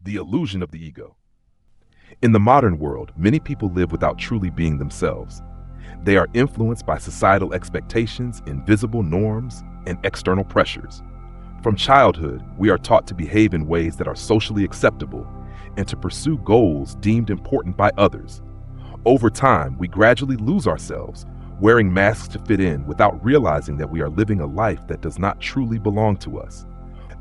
The illusion of the ego. In the modern world, many people live without truly being themselves. They are influenced by societal expectations, invisible norms, and external pressures. From childhood, we are taught to behave in ways that are socially acceptable and to pursue goals deemed important by others. Over time, we gradually lose ourselves, wearing masks to fit in without realizing that we are living a life that does not truly belong to us.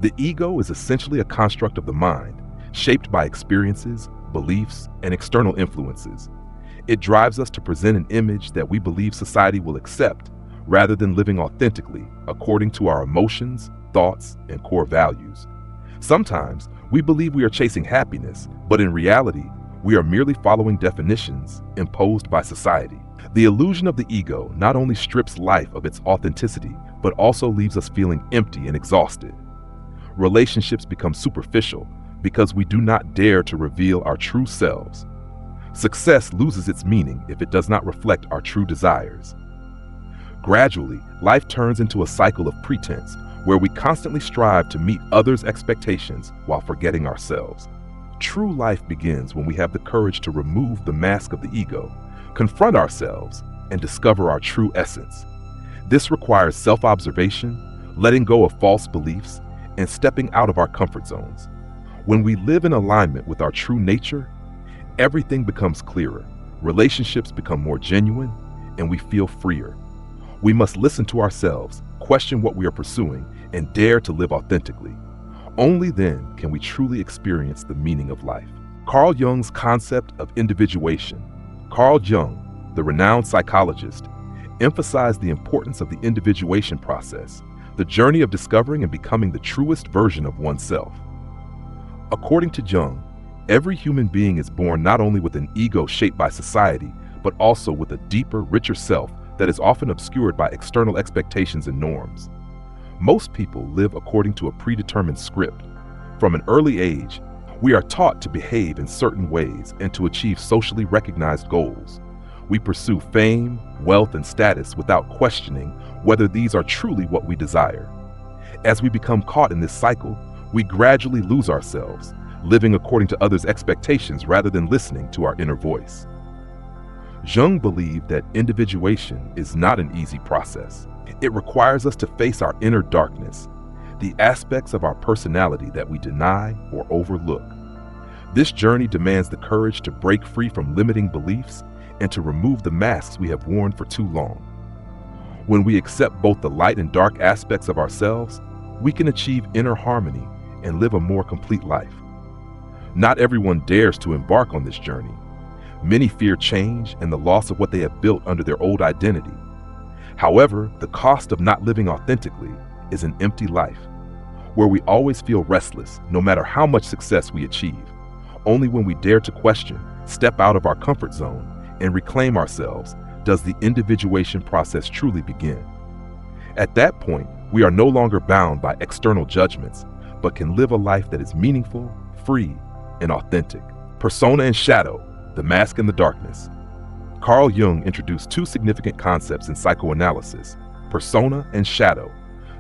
The ego is essentially a construct of the mind, shaped by experiences, beliefs, and external influences. It drives us to present an image that we believe society will accept, rather than living authentically according to our emotions, thoughts, and core values. Sometimes, we believe we are chasing happiness, but in reality, we are merely following definitions imposed by society. The illusion of the ego not only strips life of its authenticity, but also leaves us feeling empty and exhausted. Relationships become superficial because we do not dare to reveal our true selves. Success loses its meaning if it does not reflect our true desires. Gradually, life turns into a cycle of pretense where we constantly strive to meet others' expectations while forgetting ourselves. True life begins when we have the courage to remove the mask of the ego, confront ourselves, and discover our true essence. This requires self-observation, letting go of false beliefs, and stepping out of our comfort zones. When we live in alignment with our true nature, everything becomes clearer, relationships become more genuine, and we feel freer. We must listen to ourselves, question what we are pursuing, and dare to live authentically. Only then can we truly experience the meaning of life. Carl Jung's concept of individuation. Carl Jung, the renowned psychologist, emphasized the importance of the individuation process, the journey of discovering and becoming the truest version of oneself. According to Jung, every human being is born not only with an ego shaped by society, but also with a deeper, richer self that is often obscured by external expectations and norms. Most people live according to a predetermined script. From an early age, we are taught to behave in certain ways and to achieve socially recognized goals. We pursue fame, wealth, and status without questioning whether these are truly what we desire. As we become caught in this cycle, we gradually lose ourselves, living according to others' expectations rather than listening to our inner voice. Jung believed that individuation is not an easy process. It requires us to face our inner darkness, the aspects of our personality that we deny or overlook. This journey demands the courage to break free from limiting beliefs and to remove the masks we have worn for too long. When we accept both the light and dark aspects of ourselves, we can achieve inner harmony and live a more complete life. Not everyone dares to embark on this journey. Many fear change and the loss of what they have built under their old identity. However, the cost of not living authentically is an empty life, where we always feel restless no matter how much success we achieve. Only when we dare to question, step out of our comfort zone, and reclaim ourselves does the individuation process truly begin. At that point, we are no longer bound by external judgments, but can live a life that is meaningful, free, and authentic. Persona and shadow, the mask and the darkness. Carl Jung introduced two significant concepts in psychoanalysis: persona and shadow.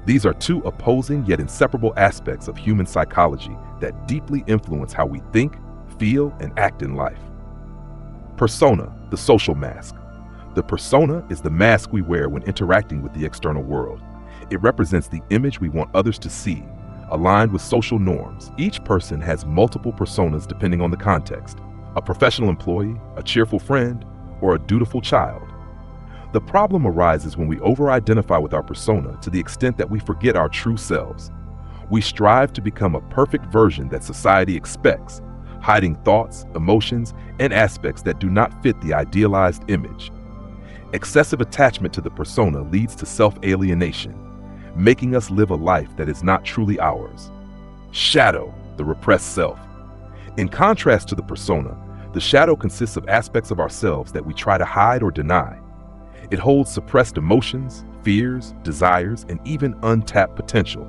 These are two opposing yet inseparable aspects of human psychology that deeply influence how we think, feel, and act in life. Persona, the social mask. The persona is the mask we wear when interacting with the external world. It represents the image we want others to see, aligned with social norms. Each person has multiple personas depending on the context: a professional employee, a cheerful friend, or a dutiful child. The problem arises when we over-identify with our persona to the extent that we forget our true selves. We strive to become a perfect version that society expects, hiding thoughts, emotions, and aspects that do not fit the idealized image. Excessive attachment to the persona leads to self-alienation, making us live a life that is not truly ours. Shadow, the repressed self. In contrast to the persona, the shadow consists of aspects of ourselves that we try to hide or deny. It holds suppressed emotions, fears, desires, and even untapped potential.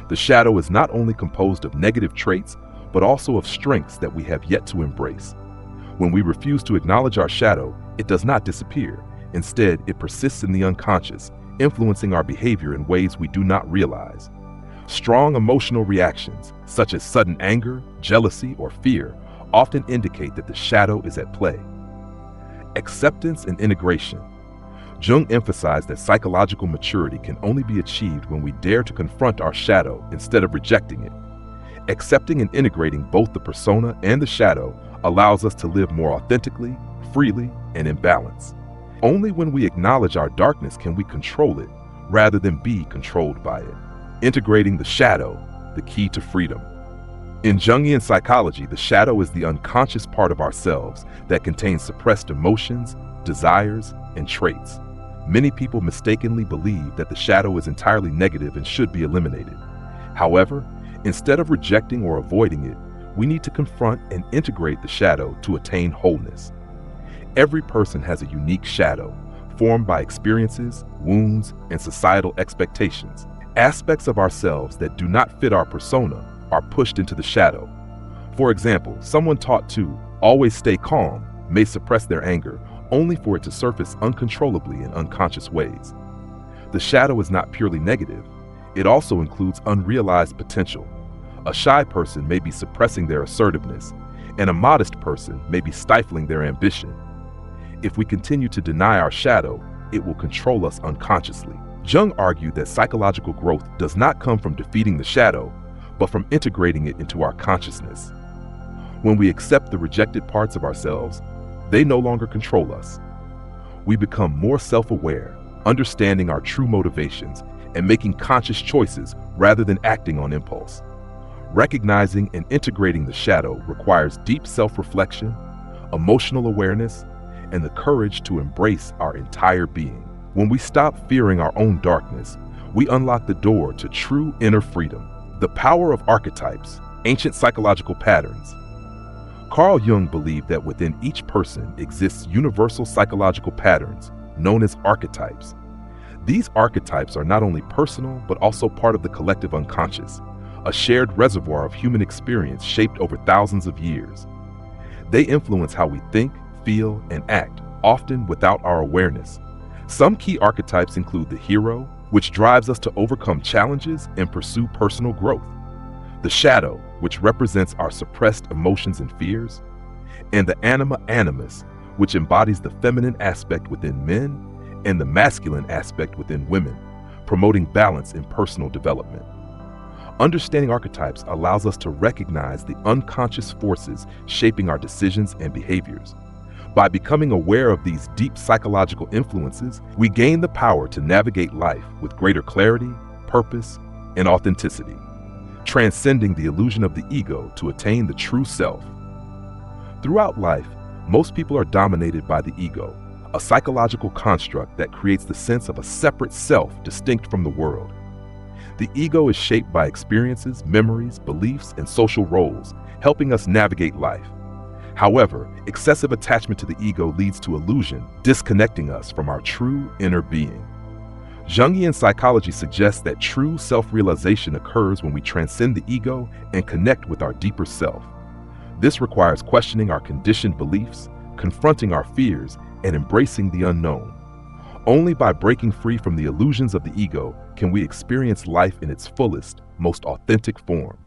The shadow is not only composed of negative traits, but also of strengths that we have yet to embrace. When we refuse to acknowledge our shadow, it does not disappear. Instead, it persists in the unconscious, influencing our behavior in ways we do not realize. Strong emotional reactions, such as sudden anger, jealousy, or fear, often indicate that the shadow is at play. Acceptance and integration. Jung emphasized that psychological maturity can only be achieved when we dare to confront our shadow instead of rejecting it. Accepting and integrating both the persona and the shadow allows us to live more authentically, freely, and in balance. Only when we acknowledge our darkness can we control it, rather than be controlled by it. Integrating the shadow, the key to freedom. In Jungian psychology, the shadow is the unconscious part of ourselves that contains suppressed emotions, desires, and traits. Many people mistakenly believe that the shadow is entirely negative and should be eliminated. However, instead of rejecting or avoiding it, we need to confront and integrate the shadow to attain wholeness. Every person has a unique shadow, formed by experiences, wounds, and societal expectations. Aspects of ourselves that do not fit our persona are pushed into the shadow. For example, someone taught to always stay calm may suppress their anger, only for it to surface uncontrollably in unconscious ways. The shadow is not purely negative. It also includes unrealized potential. A shy person may be suppressing their assertiveness, and a modest person may be stifling their ambition. If we continue to deny our shadow, it will control us unconsciously. Jung argued that psychological growth does not come from defeating the shadow, but from integrating it into our consciousness. When we accept the rejected parts of ourselves, they no longer control us. We become more self-aware, understanding our true motivations, and making conscious choices rather than acting on impulse. Recognizing and integrating the shadow requires deep self-reflection, emotional awareness, and the courage to embrace our entire being. When we stop fearing our own darkness, we unlock the door to true inner freedom. The power of archetypes, ancient psychological patterns. Carl Jung believed that within each person exists universal psychological patterns known as archetypes. These archetypes are not only personal, but also part of the collective unconscious, a shared reservoir of human experience shaped over thousands of years. They influence how we think, feel, and act, often without our awareness. Some key archetypes include the hero, which drives us to overcome challenges and pursue personal growth; the shadow, which represents our suppressed emotions and fears; and the anima animus, which embodies the feminine aspect within men and the masculine aspect within women, promoting balance in personal development. Understanding archetypes allows us to recognize the unconscious forces shaping our decisions and behaviors. By becoming aware of these deep psychological influences, we gain the power to navigate life with greater clarity, purpose, and authenticity, transcending the illusion of the ego to attain the true self. Throughout life, most people are dominated by the ego, a psychological construct that creates the sense of a separate self distinct from the world. The ego is shaped by experiences, memories, beliefs, and social roles, helping us navigate life. However, excessive attachment to the ego leads to illusion, disconnecting us from our true inner being. Jungian psychology suggests that true self-realization occurs when we transcend the ego and connect with our deeper self. This requires questioning our conditioned beliefs, confronting our fears, and embracing the unknown. Only by breaking free from the illusions of the ego can we experience life in its fullest, most authentic form.